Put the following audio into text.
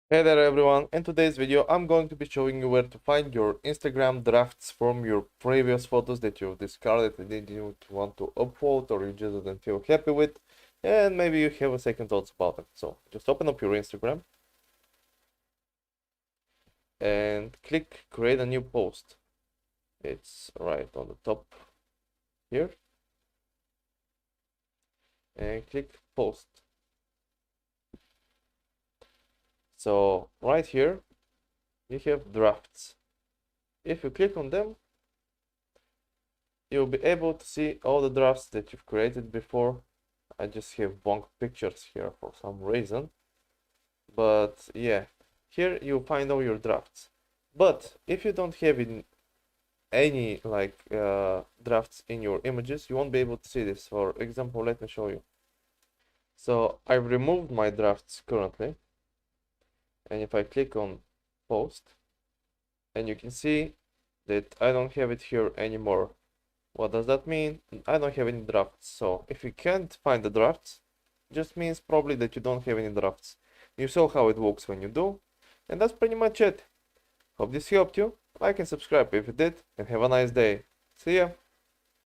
Hey there everyone, in today's video I'm going to be showing you where to find your Instagram drafts from your previous photos that you've discarded and didn't want to upload or you just didn't feel happy with, and maybe you have a second thoughts about them. So just open up your Instagram and click create a new post. It's right on the top here, and click post. So right here you have drafts. If you click on them, you'll be able to see all the drafts that you've created before. I just have blank pictures here for some reason, but yeah, here you find all your drafts. But if you don't have any drafts in your images, you won't be able to see this. For example, let me show you. So I've removed my drafts currently, and if I click on post, and you can see that I don't have it here anymore. What does that mean? I don't have any drafts. So if you can't find the drafts, just means probably that you don't have any drafts. You saw how it works when you do, and that's pretty much it. Hope this helped you. Like and subscribe if you did, and have a nice day. See ya!